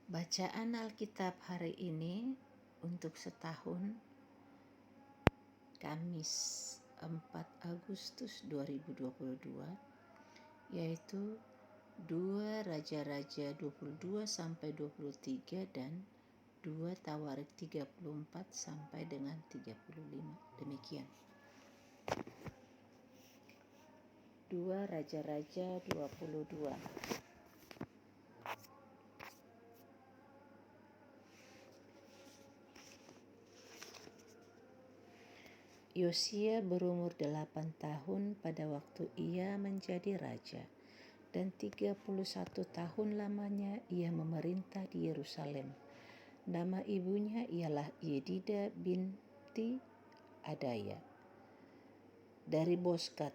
Bacaan Alkitab hari ini untuk setahun Kamis 4 Agustus 2022 yaitu 2 Raja-Raja 22 sampai 23 dan 2 Tawarik 34 sampai dengan 35. Demikian. 2 Raja-Raja 22. Yosia berumur 8 tahun pada waktu ia menjadi raja, dan 31 tahun lamanya ia memerintah di Yerusalem. Nama ibunya ialah Yedida binti Adaya. Dari Boskat,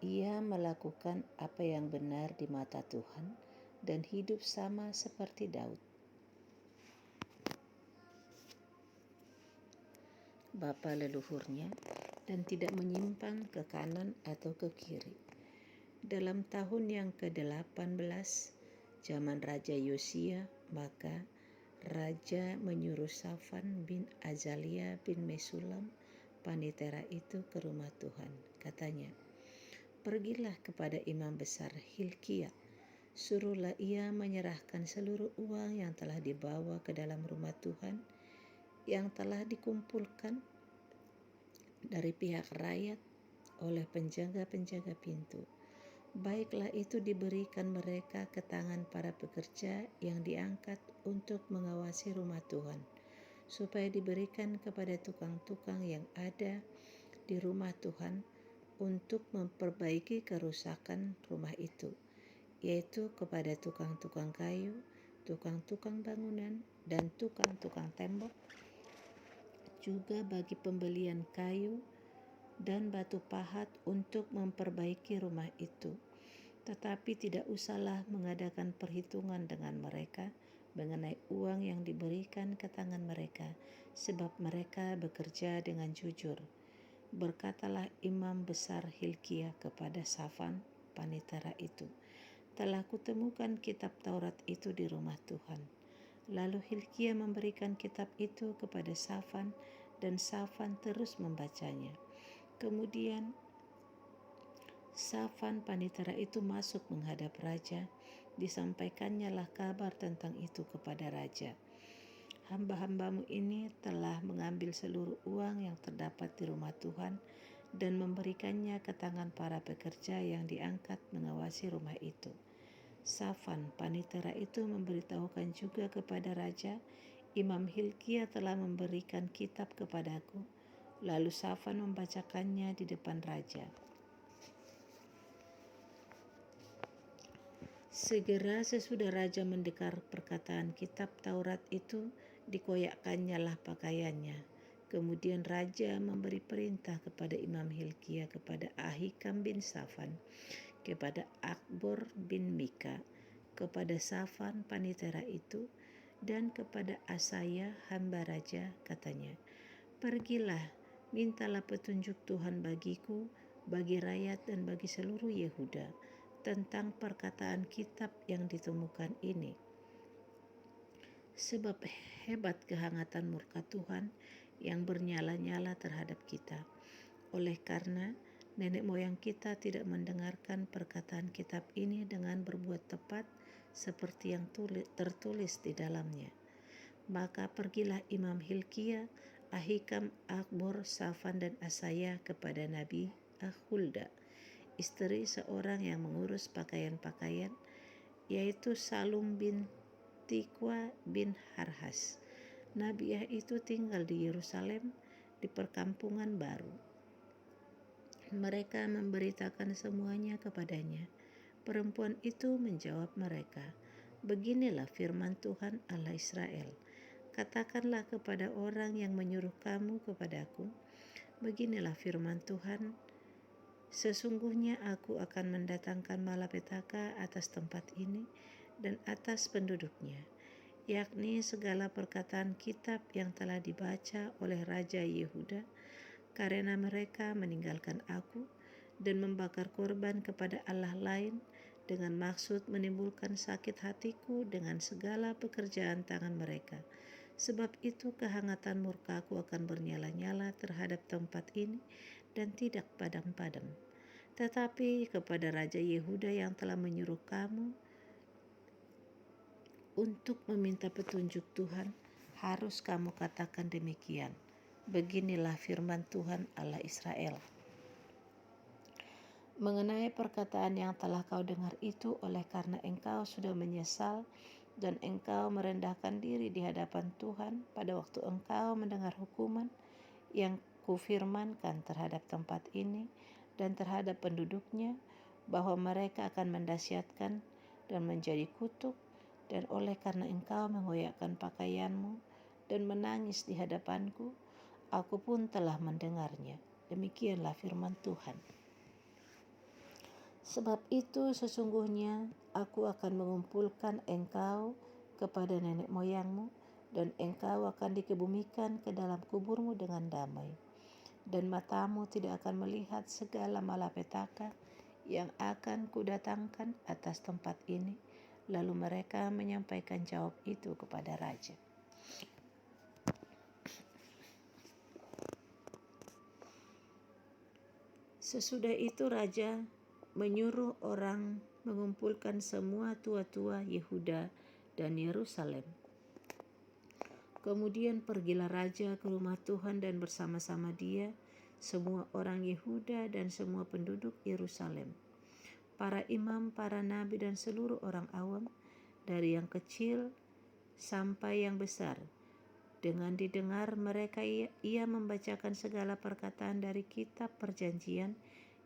ia melakukan apa yang benar di mata Tuhan dan hidup sama seperti Daud, bapa leluhurnya, dan tidak menyimpang ke kanan atau ke kiri. Dalam tahun yang ke-18 zaman Raja Yosia, maka Raja menyuruh Safan bin Azalia bin Mesulam, panitera itu ke rumah Tuhan. Katanya, "Pergilah kepada imam besar Hilkia, suruhlah ia menyerahkan seluruh uang yang telah dibawa ke dalam rumah Tuhan, yang telah dikumpulkan dari pihak rakyat oleh penjaga-penjaga pintu. Baiklah itu diberikan mereka ke tangan para pekerja yang diangkat untuk mengawasi rumah Tuhan, supaya diberikan kepada tukang-tukang yang ada di rumah Tuhan untuk memperbaiki kerusakan rumah itu, yaitu kepada tukang-tukang kayu, tukang-tukang bangunan, dan tukang-tukang tembok, juga bagi pembelian kayu dan batu pahat untuk memperbaiki rumah itu. Tetapi tidak usahlah mengadakan perhitungan dengan mereka mengenai uang yang diberikan ke tangan mereka, sebab mereka bekerja dengan jujur." Berkatalah imam besar Hilkia kepada Safan, panitera itu, "Telah kutemukan kitab Taurat itu di rumah Tuhan." Lalu Hilkia memberikan kitab itu kepada Safan, dan Safan terus membacanya. Kemudian Safan panitera itu masuk menghadap raja. Disampaikannya lah kabar tentang itu kepada raja. "Hamba-hambamu ini telah mengambil seluruh uang yang terdapat di rumah Tuhan dan memberikannya ke tangan para pekerja yang diangkat mengawasi rumah itu." Safan panitera itu memberitahukan juga kepada raja, "Imam Hilkia telah memberikan kitab kepadaku." Lalu Safan membacakannya di depan raja. Segera sesudah raja mendengar perkataan kitab Taurat itu, dikoyakkannya lah pakaiannya. Kemudian raja memberi perintah kepada Imam Hilkia, kepada Ahikam bin Safan, kepada Akbor bin Mika, kepada Safan panitera itu, dan kepada Asaya hamba raja, katanya, "Pergilah, mintalah petunjuk Tuhan bagiku, bagi rakyat dan bagi seluruh Yehuda tentang perkataan kitab yang ditemukan ini. Sebab hebat kehangatan murka Tuhan yang bernyala-nyala terhadap kita, oleh karena nenek moyang kita tidak mendengarkan perkataan kitab ini dengan berbuat tepat seperti yang tertulis di dalamnya." Maka pergilah Imam Hilkia, Ahikam, Akbor, Safan, dan Asaya kepada Nabi Hulda, istri seorang yang mengurus pakaian-pakaian, yaitu Salum bin Tikwa bin Harhas. Nabiah itu tinggal di Yerusalem, di perkampungan baru. Mereka memberitakan semuanya kepadanya. Perempuan itu menjawab mereka, "Beginilah firman Tuhan Allah Israel. Katakanlah kepada orang yang menyuruh kamu kepadaku, beginilah firman Tuhan, sesungguhnya aku akan mendatangkan malapetaka atas tempat ini dan atas penduduknya, yakni segala perkataan kitab yang telah dibaca oleh Raja Yehuda, karena mereka meninggalkan aku dan membakar korban kepada Allah lain dengan maksud menimbulkan sakit hatiku dengan segala pekerjaan tangan mereka. Sebab itu kehangatan murkaku akan bernyala-nyala terhadap tempat ini dan tidak padam-padam. Tetapi kepada Raja Yehuda yang telah menyuruh kamu untuk meminta petunjuk Tuhan, harus kamu katakan demikian. Beginilah firman Tuhan Allah Israel. Mengenai perkataan yang telah kau dengar itu, oleh karena engkau sudah menyesal dan engkau merendahkan diri di hadapan Tuhan pada waktu engkau mendengar hukuman yang kufirmankan terhadap tempat ini dan terhadap penduduknya, bahwa mereka akan mendahsyatkan dan menjadi kutuk, dan oleh karena engkau mengoyakkan pakaianmu dan menangis di hadapanku, aku pun telah mendengarnya. Demikianlah firman Tuhan. Sebab itu sesungguhnya aku akan mengumpulkan engkau kepada nenek moyangmu, dan engkau akan dikebumikan ke dalam kuburmu dengan damai. Dan matamu tidak akan melihat segala malapetaka yang akan kudatangkan atas tempat ini. Lalu mereka menyampaikan jawab itu kepada raja. Sesudah itu raja menyuruh orang mengumpulkan semua tua-tua Yehuda dan Yerusalem. Kemudian pergilah raja ke rumah Tuhan dan bersama-sama dia semua orang Yehuda dan semua penduduk Yerusalem, para imam, para nabi dan seluruh orang awam, dari yang kecil sampai yang besar. Dengan didengar mereka ia membacakan segala perkataan dari kitab perjanjian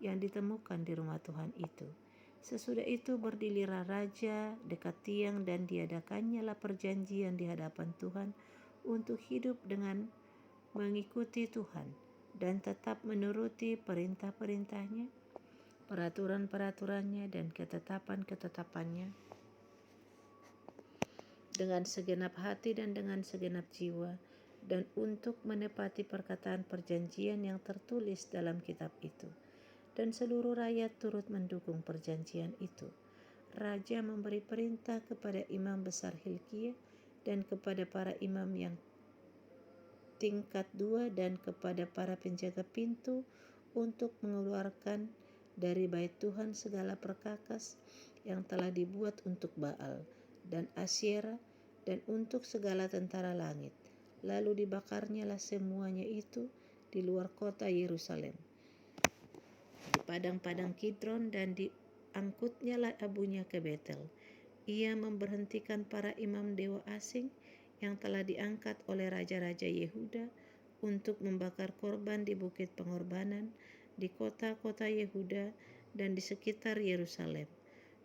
yang ditemukan di rumah Tuhan itu. Sesudah itu berdirilah raja dekat tiang dan diadakannya perjanjian di hadapan Tuhan untuk hidup dengan mengikuti Tuhan dan tetap menuruti perintah-perintahnya, peraturan-peraturannya dan ketetapan-ketetapannya dengan segenap hati dan dengan segenap jiwa, dan untuk menepati perkataan perjanjian yang tertulis dalam kitab itu. Dan seluruh rakyat turut mendukung perjanjian itu. Raja memberi perintah kepada imam besar Hilkiah dan kepada para imam yang tingkat 2 dan kepada para penjaga pintu untuk mengeluarkan dari bait Tuhan segala perkakas yang telah dibuat untuk Baal dan Asyera dan untuk segala tentara langit. Lalu dibakarnyalah semuanya itu di luar kota Yerusalem, di padang-padang Kidron, dan diangkutnyalah abunya ke Betel. Ia memberhentikan para imam dewa asing yang telah diangkat oleh raja-raja Yehuda untuk membakar korban di bukit pengorbanan, di kota-kota Yehuda dan di sekitar Yerusalem.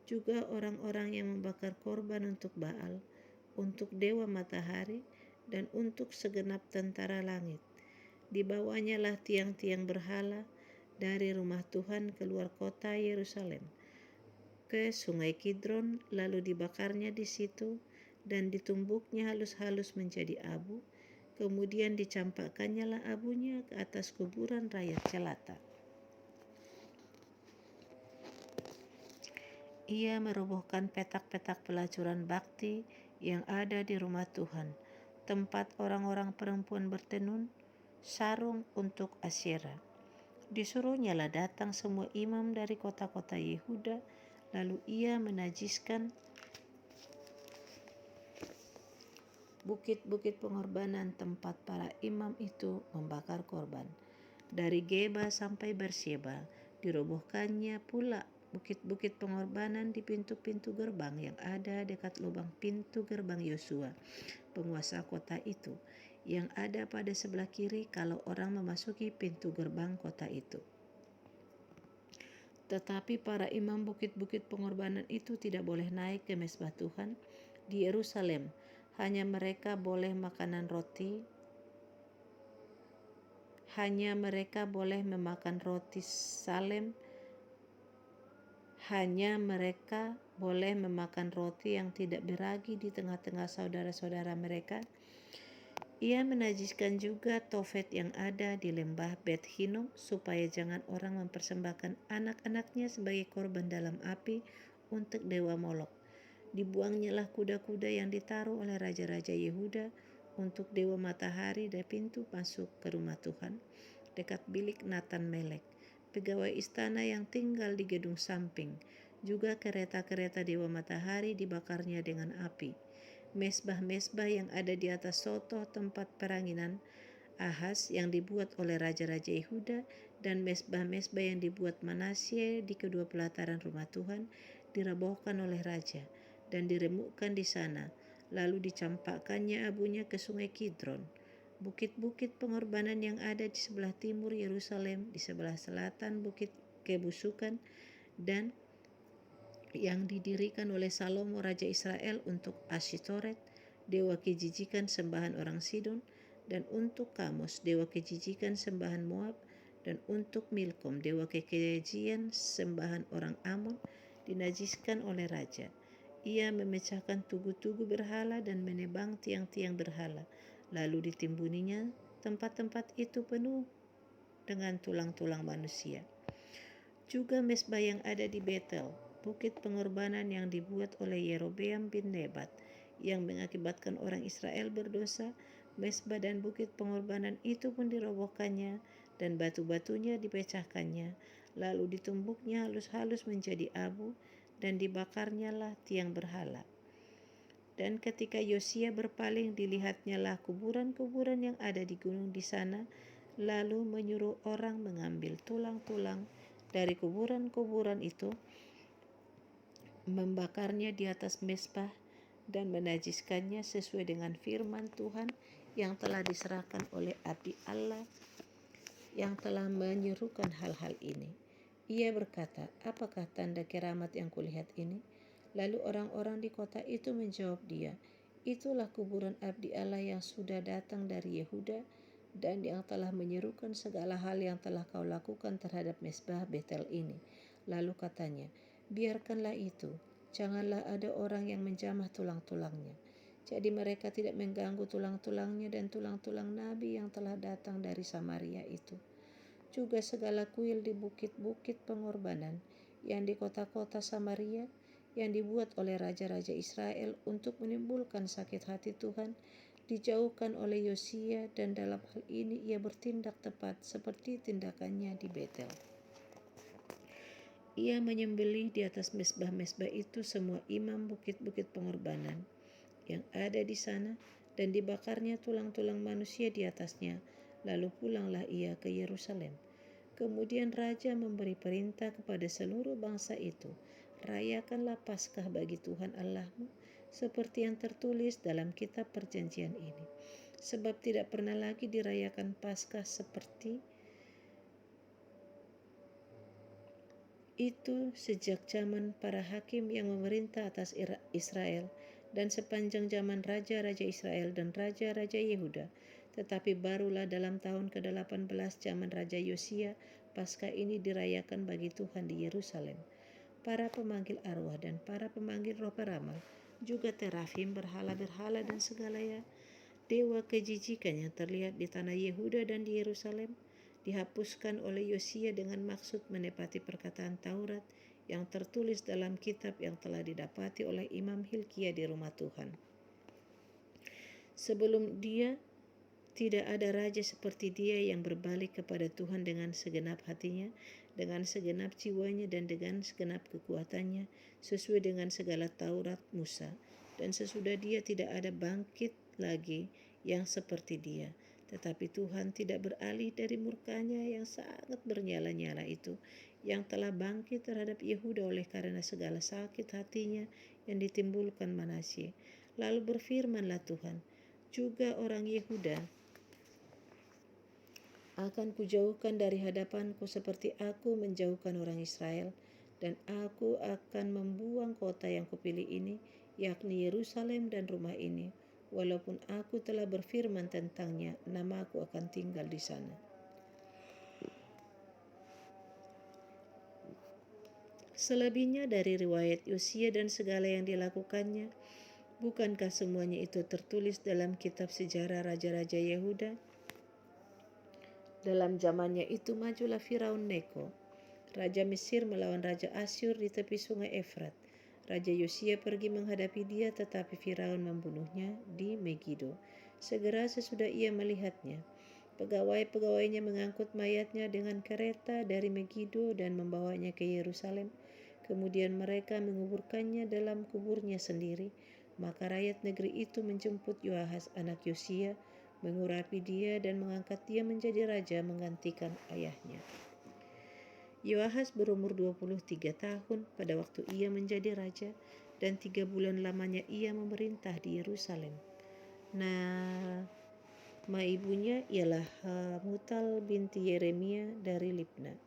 Juga orang-orang yang membakar korban untuk Baal, untuk dewa matahari, dan untuk segenap tentara langit. Dibawanyalah tiang-tiang berhala dari rumah Tuhan keluar kota Yerusalem ke sungai Kidron, lalu dibakarnya di situ dan ditumbuknya halus-halus menjadi abu. Kemudian dicampakkannya abunya ke atas kuburan rakyat jelata. Ia merobohkan petak-petak pelacuran bakti yang ada di rumah Tuhan, tempat orang-orang perempuan bertenun sarung untuk Asyera. Disuruhnyalah datang semua imam dari kota-kota Yehuda, lalu ia menajiskan bukit-bukit pengorbanan tempat para imam itu membakar korban. Dari Geba sampai Berseba dirobohkannya pula bukit-bukit pengorbanan di pintu-pintu gerbang yang ada dekat lubang pintu gerbang Yosua, penguasa kota itu, yang ada pada sebelah kiri kalau orang memasuki pintu gerbang kota itu. Tetapi para imam bukit-bukit pengorbanan itu tidak boleh naik ke mezbah Tuhan di Yerusalem. Hanya mereka boleh memakan roti salem. Hanya mereka boleh memakan roti yang tidak beragi di tengah-tengah saudara-saudara mereka. Ia menajiskan juga Tofet yang ada di lembah Bet Hinnom, supaya jangan orang mempersembahkan anak-anaknya sebagai korban dalam api untuk dewa Molok. Dibuangnyalah kuda-kuda yang ditaruh oleh raja-raja Yehuda untuk dewa matahari dari pintu masuk ke rumah Tuhan, dekat bilik Natan Melek, pegawai istana yang tinggal di gedung samping. Juga kereta-kereta dewa matahari dibakarnya dengan api. Mesbah-mesbah yang ada di atas sotoh tempat peranginan Ahaz yang dibuat oleh raja-raja Yehuda, dan mesbah-mesbah yang dibuat Manasye di kedua pelataran rumah Tuhan dirobohkan oleh raja dan diremukkan di sana, lalu dicampakkannya abunya ke sungai Kidron. Bukit-bukit pengorbanan yang ada di sebelah timur Yerusalem, di sebelah selatan bukit kebusukan, dan yang didirikan oleh Salomo Raja Israel untuk Ashitoret, dewa kejijikan sembahan orang Sidon, dan untuk Kamos, dewa kejijikan sembahan Moab, dan untuk Milkom, dewa kekejian sembahan orang Amon, dinajiskan oleh raja. Ia memecahkan tugu-tugu berhala dan menebang tiang-tiang berhala, lalu ditimbuninya tempat-tempat itu penuh dengan tulang-tulang manusia. Juga mesbah yang ada di Betel, bukit pengorbanan yang dibuat oleh Yerobeam bin Nebat, yang mengakibatkan orang Israel berdosa, mesbah dan bukit pengorbanan itu pun dirobohkannya, dan batu-batunya dipecahkannya, lalu ditumbuknya halus-halus menjadi abu, dan dibakarnyalah tiang berhala. Dan ketika Yosia berpaling, dilihatnyalah kuburan-kuburan yang ada di gunung di sana, lalu menyuruh orang mengambil tulang-tulang dari kuburan-kuburan itu, membakarnya di atas mesbah, dan menajiskannya sesuai dengan firman Tuhan yang telah diserahkan oleh abdi Allah yang telah menyerukan hal-hal ini. Ia berkata, apakah tanda keramat yang kulihat ini? Lalu orang-orang di kota itu menjawab dia, itulah kuburan abdi Allah yang sudah datang dari Yehuda dan yang telah menyerukan segala hal yang telah kau lakukan terhadap mesbah Betel ini. Lalu katanya, biarkanlah itu, janganlah ada orang yang menjamah tulang-tulangnya. Jadi mereka tidak mengganggu tulang-tulangnya dan tulang-tulang nabi yang telah datang dari Samaria itu. Juga segala kuil di bukit-bukit pengorbanan yang di kota-kota Samaria yang dibuat oleh raja-raja Israel untuk menimbulkan sakit hati Tuhan, dijauhkan oleh Yosia, dan dalam hal ini ia bertindak tepat seperti tindakannya di Betel. Ia menyembelih di atas mesbah-mesbah itu semua imam bukit-bukit pengorbanan yang ada di sana, dan dibakarnya tulang-tulang manusia di atasnya. Lalu pulanglah ia ke Yerusalem. Kemudian raja memberi perintah kepada seluruh bangsa itu, rayakanlah Paskah bagi Tuhan Allahmu, seperti yang tertulis dalam kitab perjanjian ini. Sebab tidak pernah lagi dirayakan Paskah seperti itu sejak zaman para hakim yang memerintah atas Israel, dan sepanjang zaman raja-raja Israel dan raja-raja Yehuda. Tetapi barulah dalam tahun ke-18 zaman Raja Yosia, Paskah ini dirayakan bagi Tuhan di Yerusalem. Para pemanggil arwah dan para pemanggil roh peramal, juga terafim, berhala-berhala dan segala dewa kejijikan yang terlihat di tanah Yehuda dan di Yerusalem, dihapuskan oleh Yosia dengan maksud menepati perkataan Taurat yang tertulis dalam kitab yang telah didapati oleh Imam Hilkia di rumah Tuhan. Sebelum dia, tidak ada raja seperti dia yang berbalik kepada Tuhan dengan segenap hatinya, dengan segenap jiwanya, dan dengan segenap kekuatannya, sesuai dengan segala Taurat Musa. Dan sesudah dia tidak ada bangkit lagi yang seperti dia. Tetapi Tuhan tidak beralih dari murkanya yang sangat bernyala-nyala itu, yang telah bangkit terhadap Yehuda oleh karena segala sakit hatinya yang ditimbulkan Manasye. Lalu berfirmanlah Tuhan, juga orang Yehuda akan kujauhkan dari hadapanku seperti aku menjauhkan orang Israel, dan aku akan membuang kota yang kupilih ini, yakni Yerusalem dan rumah ini. Walaupun aku telah berfirman tentangnya, namaku akan tinggal di sana. Selebihnya dari riwayat Yosia dan segala yang dilakukannya, bukankah semuanya itu tertulis dalam kitab sejarah raja-raja Yehuda? Dalam zamannya itu majulah Firaun Neko, raja Mesir, melawan raja Asyur di tepi sungai Efrat. Raja Yosia pergi menghadapi dia, tetapi Firaun membunuhnya di Megido. Segera sesudah ia melihatnya, pegawai-pegawainya mengangkut mayatnya dengan kereta dari Megido dan membawanya ke Yerusalem. Kemudian mereka menguburkannya dalam kuburnya sendiri. Maka rakyat negeri itu menjemput Yoahas anak Yosia, mengurapi dia dan mengangkat dia menjadi raja menggantikan ayahnya. Yoahas berumur 23 tahun pada waktu ia menjadi raja, dan 3 bulan lamanya ia memerintah di Yerusalem. Nama ibunya ialah Hamutal binti Yeremia dari Libna.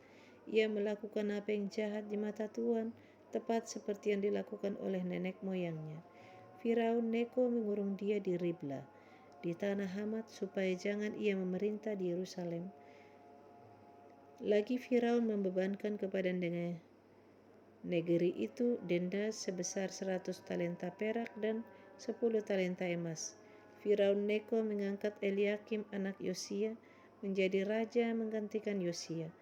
Ia melakukan apa yang jahat di mata Tuhan, tepat seperti yang dilakukan oleh nenek moyangnya. Firaun Neko mengurung dia di Ribla, di tanah Hamat, supaya jangan ia memerintah di Yerusalem. Lagi Firaun membebankan kepada negeri itu denda sebesar 100 talenta perak dan 10 talenta emas. Firaun Neko mengangkat Eliakim anak Yosia menjadi raja menggantikan Yosia,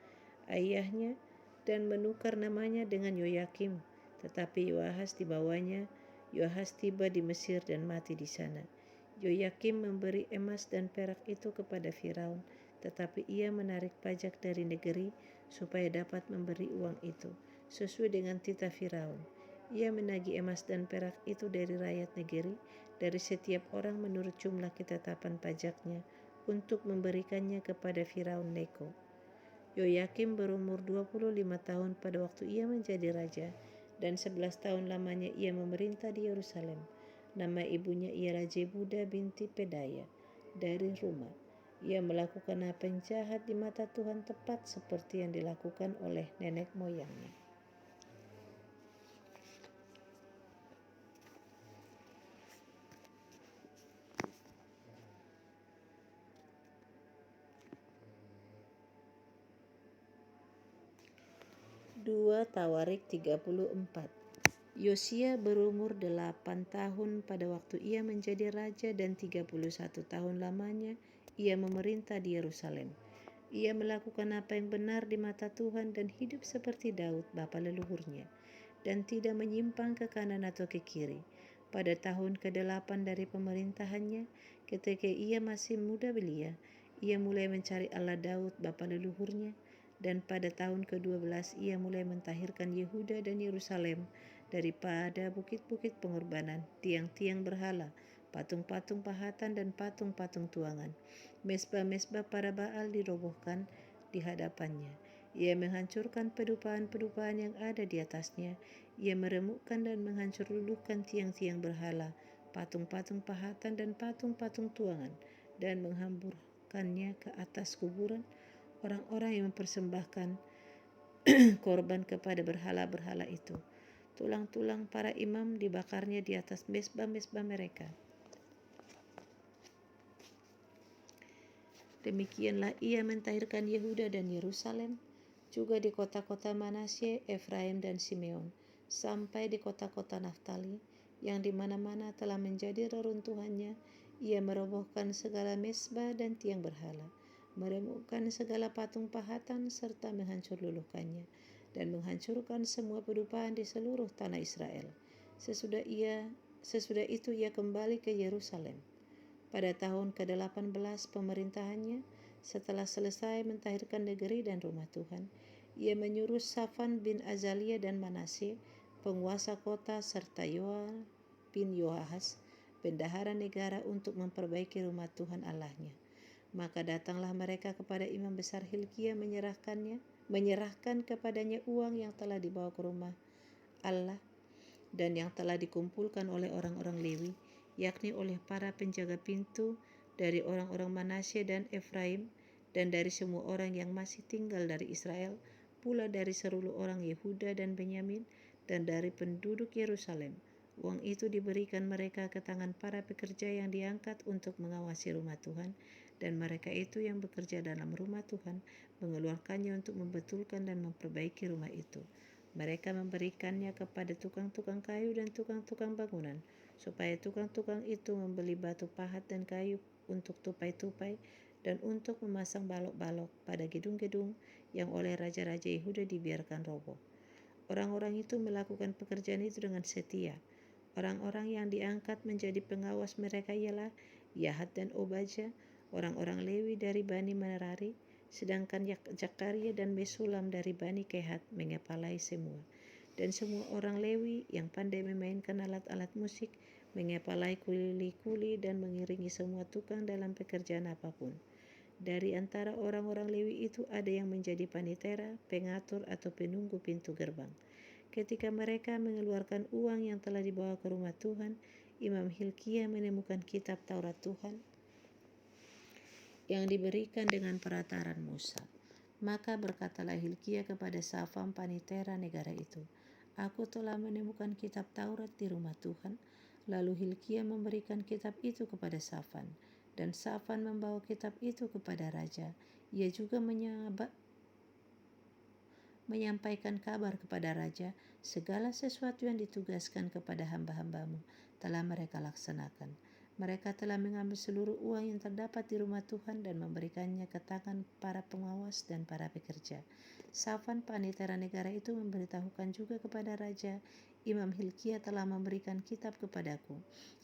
ayahnya, dan menukar namanya dengan Yoyakim. Tetapi Yoahas dibawanya. Yoahas tiba di Mesir dan mati di sana. Yoyakim memberi emas dan perak itu kepada Firaun, tetapi ia menarik pajak dari negeri supaya dapat memberi uang itu, sesuai dengan titah Firaun. Ia menagih emas dan perak itu dari rakyat negeri, dari setiap orang menurut jumlah ketetapan pajaknya, untuk memberikannya kepada Firaun Neko. Yoyakim berumur 25 tahun pada waktu ia menjadi raja, dan 11 tahun lamanya ia memerintah di Yerusalem. Nama ibunya ialah Jebuda binti Pedaya dari Rumah. Ia melakukan apa yang jahat di mata Tuhan, tepat seperti yang dilakukan oleh nenek moyangnya. Dua Tawarik 34. Yosia berumur 8 tahun pada waktu ia menjadi raja, dan 31 tahun lamanya ia memerintah di Yerusalem. Ia melakukan apa yang benar di mata Tuhan dan hidup seperti Daud bapa leluhurnya, dan tidak menyimpang ke kanan atau ke kiri. Pada tahun ke-8 dari pemerintahannya, ketika ia masih muda belia, ia mulai mencari Allah Daud bapa leluhurnya, dan pada tahun ke-12 ia mulai mentahirkan Yehuda dan Yerusalem daripada bukit-bukit pengorbanan, tiang-tiang berhala, patung-patung pahatan dan patung-patung tuangan. Mesbah-mesbah para Baal dirobohkan di hadapannya. Ia menghancurkan pedupaan-pedupaan yang ada di atasnya. Ia meremukkan dan menghancur luluhkan tiang-tiang berhala, patung-patung pahatan dan patung-patung tuangan, dan menghamburkannya ke atas kuburan orang-orang yang mempersembahkan korban kepada berhala-berhala itu. Tulang-tulang para imam dibakarnya di atas mesbah-mesbah mereka. Demikianlah ia mentahirkan Yehuda dan Yerusalem, juga di kota-kota Manasye, Efraim dan Simeon, sampai di kota-kota Naftali, yang di mana-mana telah menjadi reruntuhannya. Ia merobohkan segala mesbah dan tiang berhala, meremukkan segala patung pahatan serta menghancur luluhkannya, dan menghancurkan semua pedupaan di seluruh tanah Israel. Sesudah itu ia kembali ke Yerusalem. Pada tahun ke-18 pemerintahannya, setelah selesai mentahirkan negeri dan rumah Tuhan, ia menyuruh Safan bin Azalia dan Manasye, penguasa kota, serta Yoel bin Yoahas, bendahara negara, untuk memperbaiki rumah Tuhan Allahnya. Maka datanglah mereka kepada imam besar Hilkia menyerahkan kepadanya uang yang telah dibawa ke rumah Allah dan yang telah dikumpulkan oleh orang-orang Lewi, yakni oleh para penjaga pintu dari orang-orang Manasye dan Efraim, dan dari semua orang yang masih tinggal dari Israel, pula dari seluruh orang Yehuda dan Benyamin, dan dari penduduk Yerusalem. Uang itu diberikan mereka ke tangan para pekerja yang diangkat untuk mengawasi rumah Tuhan, dan mereka itu yang bekerja dalam rumah Tuhan mengeluarkannya untuk membetulkan dan memperbaiki rumah itu. Mereka memberikannya kepada tukang-tukang kayu dan tukang-tukang bangunan, supaya tukang-tukang itu membeli batu pahat dan kayu untuk tupai-tupai dan untuk memasang balok-balok pada gedung-gedung yang oleh raja-raja Yehuda dibiarkan roboh. Orang-orang itu melakukan pekerjaan itu dengan setia. Orang-orang yang diangkat menjadi pengawas mereka ialah Yahat dan Obaja, orang-orang Lewi dari Bani Merari, sedangkan Zakaria dan Mesulam dari Bani Kehat mengepalai semua. Dan semua orang Lewi yang pandai memainkan alat-alat musik mengepalai kuli-kuli dan mengiringi semua tukang dalam pekerjaan apapun. Dari antara orang-orang Lewi itu ada yang menjadi panitera, pengatur atau penunggu pintu gerbang. Ketika mereka mengeluarkan uang yang telah dibawa ke rumah Tuhan, Imam Hilkiah menemukan kitab Taurat Tuhan yang diberikan dengan peraturan Musa. Maka berkatalah Hilkiah kepada Safan panitera negara itu, "Aku telah menemukan kitab Taurat di rumah Tuhan." Lalu Hilkiah memberikan kitab itu kepada Safan, dan Safan membawa kitab itu kepada raja. Ia juga menyampaikan kabar kepada raja, segala sesuatu yang ditugaskan kepada hamba-hambamu telah mereka laksanakan. Mereka telah mengambil seluruh uang yang terdapat di rumah Tuhan dan memberikannya ke tangan para pengawas dan para pekerja. Safan panitera negara itu memberitahukan juga kepada raja, Imam Hilkiah telah memberikan kitab kepadaku.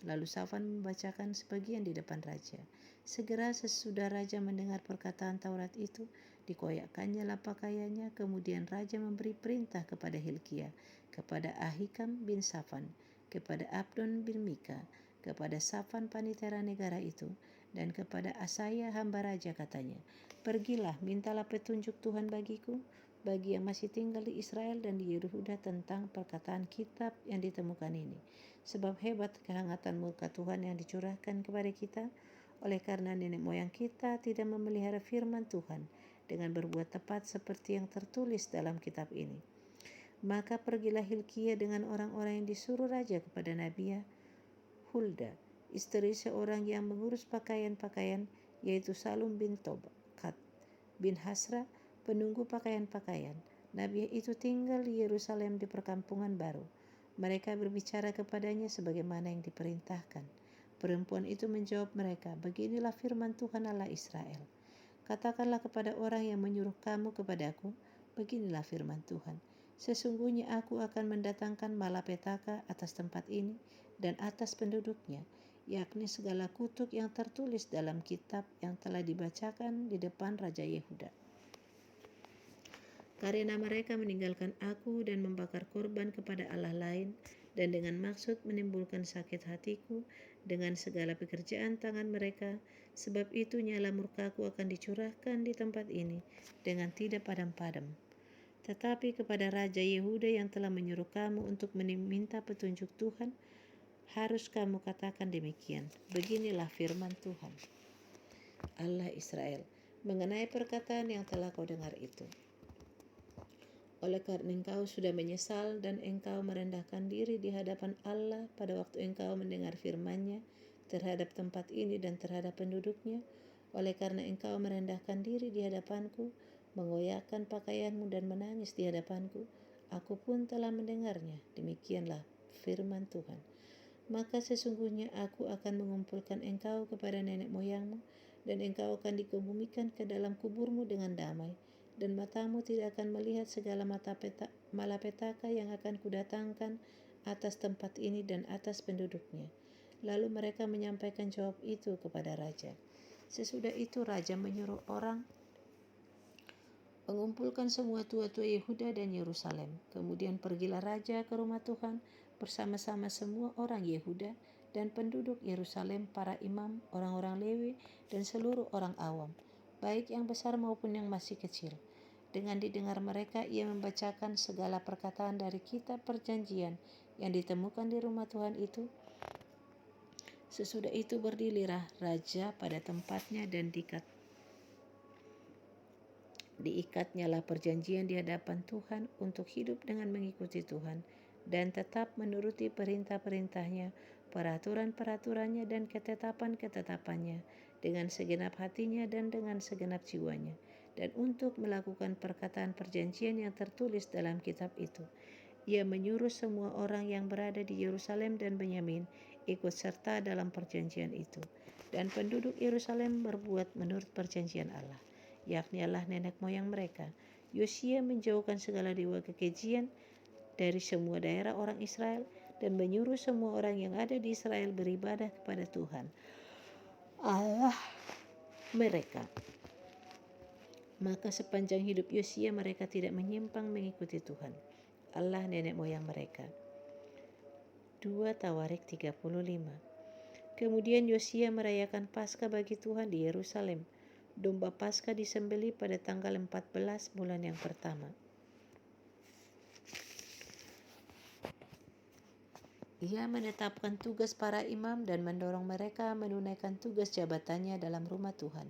Lalu Safan membacakan sebagian di depan raja. Segera sesudah raja mendengar perkataan Taurat itu, dikoyakkannya lah pakaiannya. Kemudian raja memberi perintah kepada Hilkiah, kepada Ahikam bin Safan, kepada Abdon bin Mika, kepada Safan panitera negara itu, dan kepada Asaya hamba raja, katanya, "Pergilah, mintalah petunjuk Tuhan bagiku, bagi yang masih tinggal di Israel dan di Yehuda tentang perkataan kitab yang ditemukan ini. Sebab hebat kehangatan murka Tuhan yang dicurahkan kepada kita, oleh karena nenek moyang kita tidak memelihara firman Tuhan dengan berbuat tepat seperti yang tertulis dalam kitab ini." Maka pergilah Hilkiah dengan orang-orang yang disuruh raja kepada Nabiah Hulda, istri seorang yang mengurus pakaian-pakaian, yaitu Salum bin Tobat bin Hasra, penunggu pakaian-pakaian. Nabiah itu tinggal di Yerusalem di perkampungan baru. Mereka berbicara kepadanya sebagaimana yang diperintahkan. Perempuan itu menjawab mereka, "Beginilah firman Tuhan Allah Israel. Katakanlah kepada orang yang menyuruh kamu kepadaku, beginilah firman Tuhan. Sesungguhnya aku akan mendatangkan malapetaka atas tempat ini dan atas penduduknya, yakni segala kutuk yang tertulis dalam kitab yang telah dibacakan di depan Raja Yehuda. Karena mereka meninggalkan aku dan membakar korban kepada Allah lain, dan dengan maksud menimbulkan sakit hatiku dengan segala pekerjaan tangan mereka, sebab itu nyala murkaku akan dicurahkan di tempat ini dengan tidak padam-padam. Tetapi kepada Raja Yehuda yang telah menyuruh kamu untuk meminta petunjuk Tuhan, harus kamu katakan demikian, beginilah firman Tuhan Allah Israel mengenai perkataan yang telah kau dengar itu. Oleh karena engkau sudah menyesal dan engkau merendahkan diri di hadapan Allah pada waktu engkau mendengar firman-Nya terhadap tempat ini dan terhadap penduduknya, oleh karena engkau merendahkan diri di hadapanku, mengoyakkan pakaianmu dan menangis di hadapanku, aku pun telah mendengarnya. Demikianlah firman Tuhan. Maka sesungguhnya aku akan mengumpulkan engkau kepada nenek moyangmu, dan engkau akan dikebumikan ke dalam kuburmu dengan damai, dan matamu tidak akan melihat segala malapetaka yang akan kudatangkan atas tempat ini dan atas penduduknya. Lalu mereka menyampaikan jawab itu kepada raja. Sesudah itu raja menyuruh orang mengumpulkan semua tua-tua Yehuda dan Yerusalem. Kemudian pergilah raja ke rumah Tuhan bersama-sama semua orang Yehuda dan penduduk Yerusalem, para imam, orang-orang Lewi, dan seluruh orang awam, baik yang besar maupun yang masih kecil. Dengan didengar mereka, ia membacakan segala perkataan dari kitab perjanjian yang ditemukan di rumah Tuhan itu. Sesudah itu berdirilah raja pada tempatnya dan diikatnyalah perjanjian di hadapan Tuhan untuk hidup dengan mengikuti Tuhan dan tetap menuruti perintah-perintahnya, peraturan-peraturannya dan ketetapan-ketetapannya dengan segenap hatinya dan dengan segenap jiwanya, dan untuk melakukan perkataan perjanjian yang tertulis dalam kitab itu. Ia menyuruh semua orang yang berada di Yerusalem dan Benyamin ikut serta dalam perjanjian itu, dan penduduk Yerusalem berbuat menurut perjanjian Allah, yakni Allah nenek moyang mereka. Yosia menjauhkan segala dewa kekejian dari semua daerah orang Israel dan menyuruh semua orang yang ada di Israel beribadah kepada Tuhan Allah mereka. Maka sepanjang hidup Yosia mereka tidak menyimpang mengikuti Tuhan Allah nenek moyang mereka. 2 Tawarik 35. Kemudian Yosia merayakan Paskah bagi Tuhan di Yerusalem. Domba Paskah disembelih pada tanggal 14 bulan yang pertama. Ia menetapkan tugas para imam dan mendorong mereka menunaikan tugas jabatannya dalam rumah Tuhan.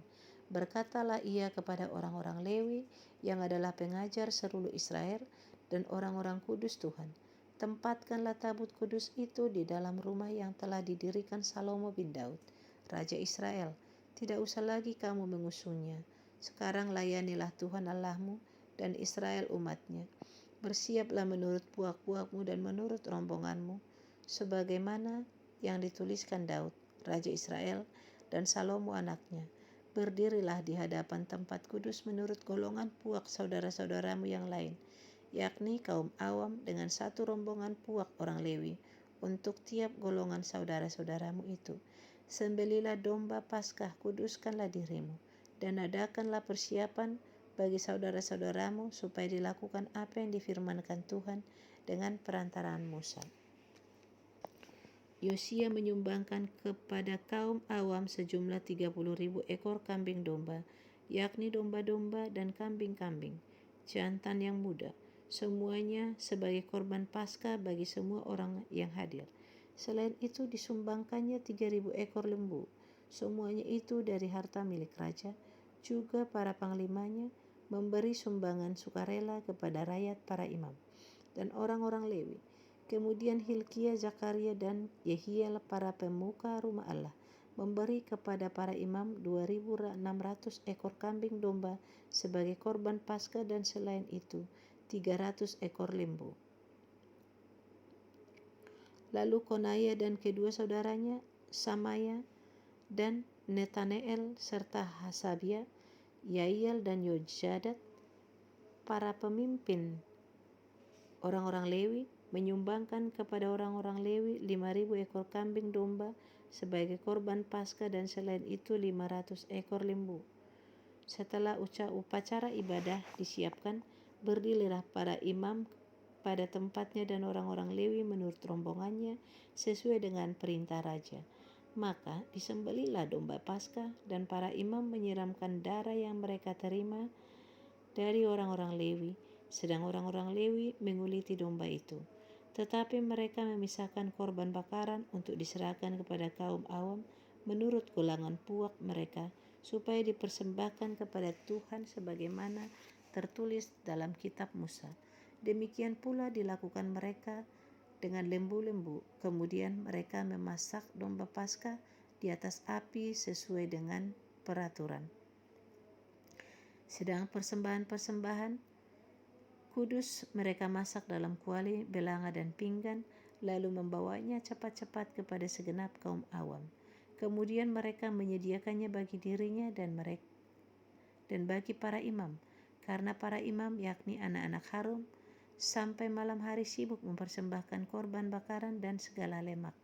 Berkatalah ia kepada orang-orang Lewi yang adalah pengajar seluruh Israel dan orang-orang kudus Tuhan, tempatkanlah tabut kudus itu di dalam rumah yang telah didirikan Salomo bin Daud, Raja Israel. Tidak usah lagi kamu mengusungnya. Sekarang layanilah Tuhan Allahmu dan Israel umatnya. Bersiaplah menurut puak-puakmu dan menurut rombonganmu, sebagaimana yang dituliskan Daud, Raja Israel, dan Salomo anaknya. Berdirilah di hadapan tempat kudus menurut golongan puak saudara-saudaramu yang lain, yakni kaum awam dengan satu rombongan puak orang Lewi untuk tiap golongan saudara-saudaramu itu. Sembelilah domba Paskah, kuduskanlah dirimu, dan adakanlah persiapan bagi saudara-saudaramu supaya dilakukan apa yang difirmankan Tuhan dengan perantaraan Musa. Yosia menyumbangkan kepada kaum awam sejumlah 30.000 ekor kambing domba, yakni domba-domba dan kambing-kambing jantan yang muda, semuanya sebagai korban Paskah bagi semua orang yang hadir. Selain itu disumbangkannya 3.000 ekor lembu, semuanya itu dari harta milik raja. Juga para panglimanya memberi sumbangan sukarela kepada rakyat para imam dan orang-orang Lewi. Kemudian Hilkia, Zakaria, dan Yehiel para pemuka rumah Allah memberi kepada para imam 2.600 ekor kambing domba sebagai korban Paskah, dan selain itu 300 ekor lembu. Lalu Konaya dan kedua saudaranya, Samaya dan Netaneel serta Hasabia, Yael dan Yojadat, para pemimpin orang-orang Lewi, menyumbangkan kepada orang-orang Lewi 5.000 ekor kambing domba sebagai korban Paskah, dan selain itu 500 ekor lembu. Setelah upacara ibadah disiapkan, berdirilah para imam pada tempatnya dan orang-orang Lewi menurut rombongannya sesuai dengan perintah raja. Maka disembelihlah domba Paskah, dan para imam menyiramkan darah yang mereka terima dari orang-orang Lewi, sedang orang-orang Lewi menguliti domba itu. Tetapi mereka memisahkan korban bakaran untuk diserahkan kepada kaum awam menurut golongan puak mereka, supaya dipersembahkan kepada Tuhan sebagaimana tertulis dalam kitab Musa. Demikian pula dilakukan mereka dengan lembu-lembu. Kemudian mereka memasak domba Paskah di atas api sesuai dengan peraturan. Sedang persembahan-persembahan kudus mereka masak dalam kuali, belanga, dan pinggan, lalu membawanya cepat-cepat kepada segenap kaum awam. Kemudian mereka menyediakannya bagi dirinya dan bagi para imam, karena para imam, yakni anak-anak Harun, sampai malam hari sibuk mempersembahkan korban bakaran dan segala lemak.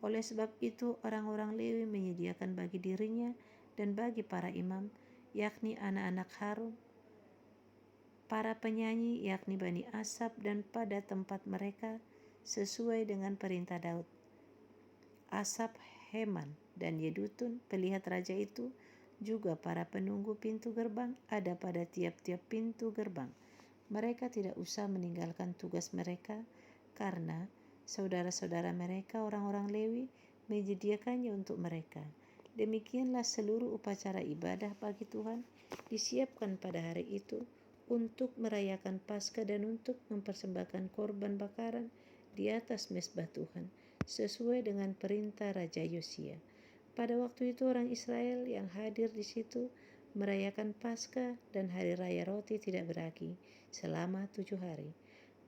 Oleh sebab itu orang-orang Lewi menyediakan bagi dirinya dan bagi para imam, yakni anak-anak Harun, para penyanyi, yakni Bani Asaf, dan pada tempat mereka sesuai dengan perintah Daud, Asaf, Heman, dan Yedutun pelihat raja itu, juga para penunggu pintu gerbang ada pada tiap-tiap pintu gerbang. Mereka tidak usah meninggalkan tugas mereka, karena saudara-saudara mereka orang-orang Lewi menyediakannya untuk mereka. Demikianlah seluruh upacara ibadah bagi Tuhan disiapkan pada hari itu untuk merayakan Paskah dan untuk mempersembahkan korban bakaran di atas mezbah Tuhan sesuai dengan perintah Raja Yosia. Pada waktu itu orang Israel yang hadir di situ merayakan Paskah dan hari raya roti tidak beragi selama 7 hari.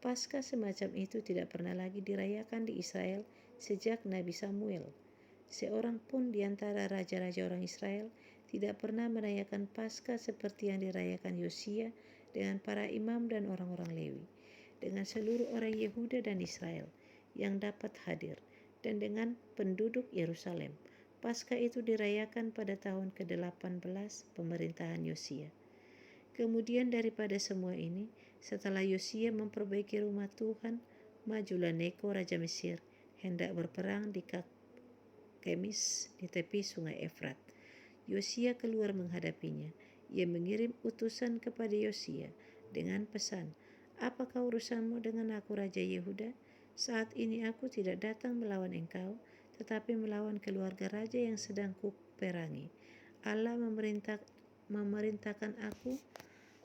Paskah semacam itu tidak pernah lagi dirayakan di Israel sejak Nabi Samuel. Seorang pun di antara raja-raja orang Israel tidak pernah merayakan Paskah seperti yang dirayakan Yosia dengan para imam dan orang-orang Lewi. dengan seluruh orang Yehuda dan Israel yang dapat hadir, dan dengan penduduk Yerusalem. Paskah itu dirayakan pada tahun ke-18 pemerintahan Yosia. Kemudian daripada semua ini, setelah Yosia memperbaiki rumah Tuhan, majulah Neko Raja Mesir hendak berperang di Kemis di tepi sungai Efrat. Yosia keluar menghadapinya. Ia mengirim utusan kepada Yosia dengan pesan, "Apakah urusanmu dengan aku Raja Yehuda? Saat ini aku tidak datang melawan engkau, tetapi melawan keluarga raja yang sedang kuperangi. Allah memerintahkan aku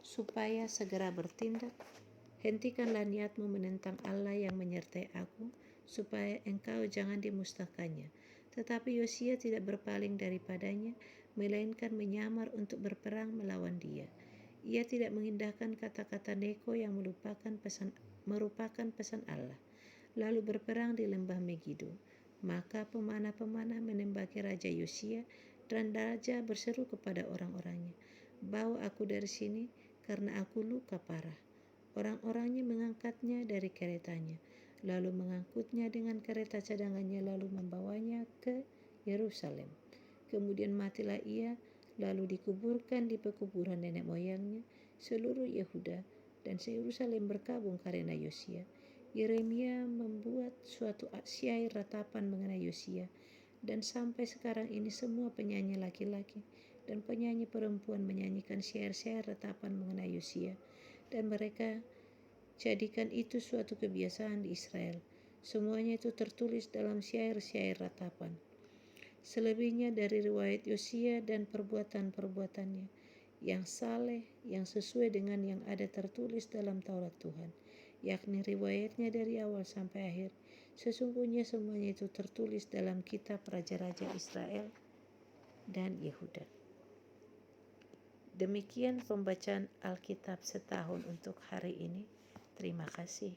supaya segera bertindak. Hentikanlah niatmu menentang Allah yang menyertai aku, supaya engkau jangan dimusnahkannya." Tetapi Yosia tidak berpaling daripadanya, melainkan menyamar untuk berperang melawan dia. Ia tidak mengindahkan kata-kata Neko yang merupakan pesan Allah, lalu berperang di lembah Megido. Maka pemanah-pemanah menembaki Raja Yosia, dan raja berseru kepada orang-orangnya, "Bawa aku dari sini, karena aku luka parah." Orang-orangnya mengangkatnya dari keretanya, lalu mengangkutnya dengan kereta cadangannya, lalu membawanya ke Yerusalem. Kemudian matilah ia, lalu dikuburkan di pekuburan nenek moyangnya. Seluruh Yehuda dan Yerusalem berkabung karena Yosia. Yeremia membuat suatu syair ratapan mengenai Yosia, dan sampai sekarang ini semua penyanyi laki-laki dan penyanyi perempuan menyanyikan syair-syair ratapan mengenai Yosia, dan mereka jadikan itu suatu kebiasaan di Israel. Semuanya itu tertulis dalam syair-syair ratapan. Selebihnya dari riwayat Yosia dan perbuatan-perbuatannya yang saleh, yang sesuai dengan yang ada tertulis dalam Taurat Tuhan, yakni riwayatnya dari awal sampai akhir. Sesungguhnya semuanya itu tertulis dalam kitab Raja-Raja Israel dan Yehuda. Demikian pembacaan Alkitab setahun untuk hari ini. Terima kasih.